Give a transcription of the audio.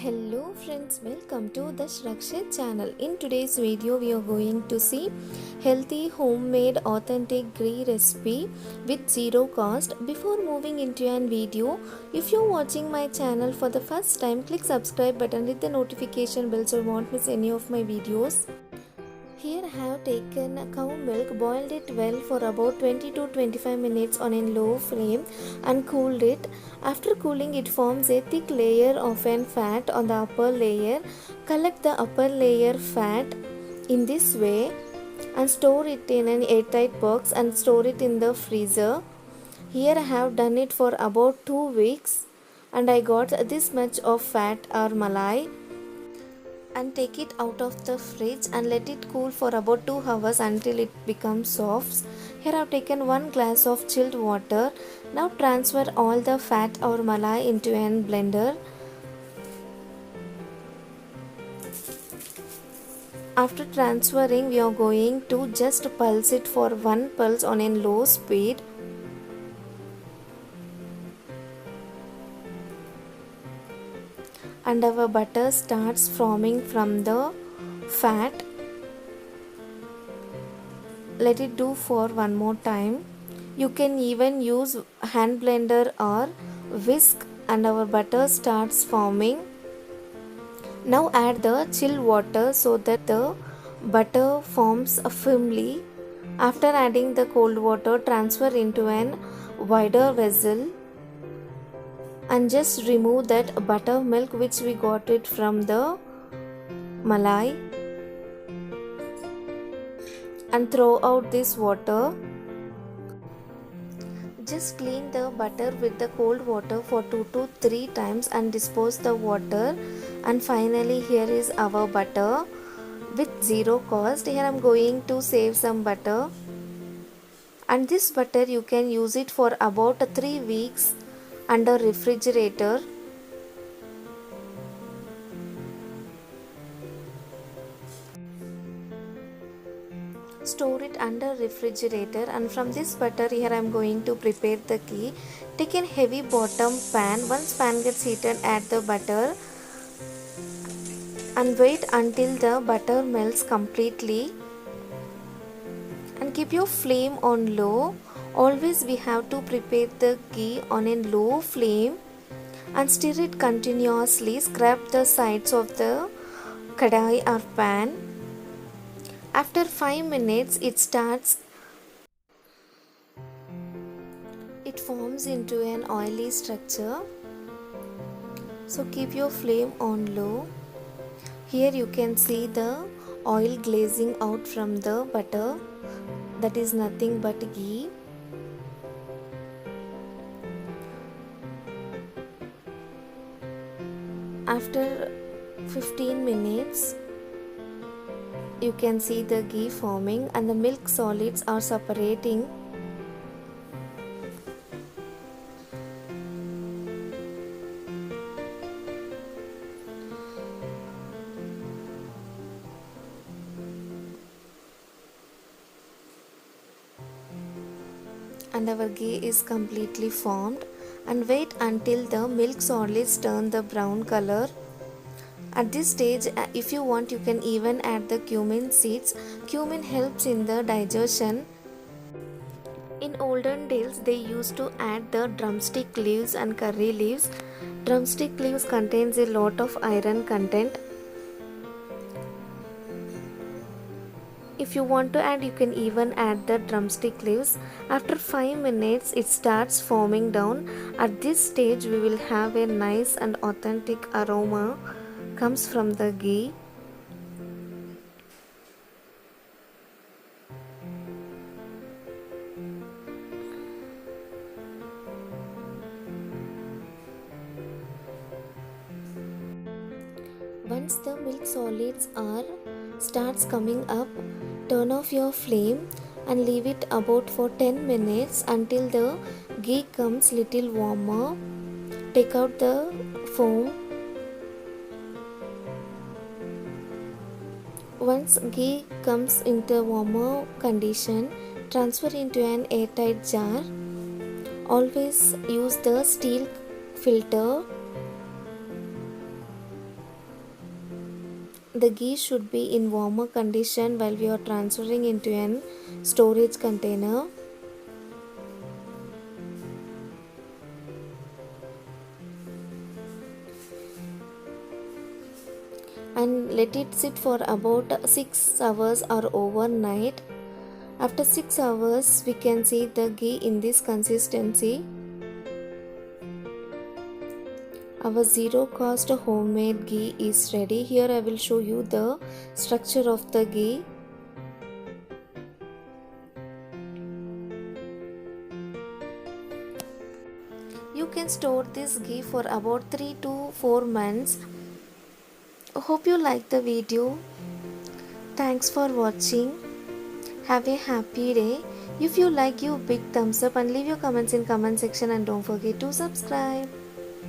Hello friends, welcome to the Shrakshit channel. In today's video we are going to see healthy homemade authentic ghee recipe with zero cost. Before moving into an video, if you're watching my channel for the first time, click subscribe button, hit the notification bell so you won't miss any of my videos. Here I have taken cow milk, boiled it well for about 20 to 25 minutes on a low flame and cooled it. After cooling, it forms a thick layer of an fat on the upper layer. Collect the upper layer fat in this way and store it in an airtight box and store it in the freezer. Here I have done it for about 2 weeks and I got this much of fat or malai, and take it out of the fridge and let it cool for about 2 hours until it becomes soft. Here I have taken 1 glass of chilled water. Now transfer all the fat or malai into a blender. After transferring, we are going to just pulse it for 1 pulse on a low speed. And our butter starts forming from the fat. Let it do for one more time. You can even use hand blender or whisk and our butter starts forming. Now add the chilled water so that the butter forms firmly. After adding the cold water, transfer into an wider vessel and just remove that buttermilk which we got it from the malai and throw out this water. Just clean the butter with the cold water for 2 to 3 times and dispose the water. And finally, here is our butter with zero cost. Here I am going to save some butter, and this butter you can use it for about 3 weeks under refrigerator. Store it under refrigerator, and from this butter here I am going to prepare the ghee. Take a heavy bottom pan. Once pan gets heated, add the butter and wait until the butter melts completely and keep your flame on low. Always we have to prepare the ghee on a low flame and stir it continuously. Scrap the sides of the kadai or pan. After 5 minutes it forms into an oily structure. So keep your flame on low. Here you can see the oil glazing out from the butter. That is nothing but ghee. After 15 minutes, you can see the ghee forming and the milk solids are separating. And our ghee is completely formed, and wait until the milk solids turn the brown color. At this stage, if you want, you can even add the cumin seeds. Cumin helps in the digestion. In olden days, they used to add the drumstick leaves and curry leaves. Drumstick leaves contains a lot of iron content. If you want to add, you can even add the drumstick leaves. After 5 minutes, it starts forming down. At this stage, we will have a nice and authentic aroma comes from the ghee. Once the milk solids starts coming up, turn off your flame and leave it about for 10 minutes until the ghee comes little warmer. Take out the foam. Once ghee comes into warmer condition, transfer into an airtight jar. Always use the steel filter The ghee should be in warmer condition while we are transferring into an storage container. And let it sit for about 6 hours or overnight. After 6 hours, we can see the ghee in this consistency. Our zero cost homemade ghee is ready. Here I will show you the structure of the ghee. You can store this ghee for about 3 to 4 months. Hope you like the video. Thanks for watching. Have a happy day. If you like, give big thumbs up and leave your comments in comment section, and don't forget to subscribe.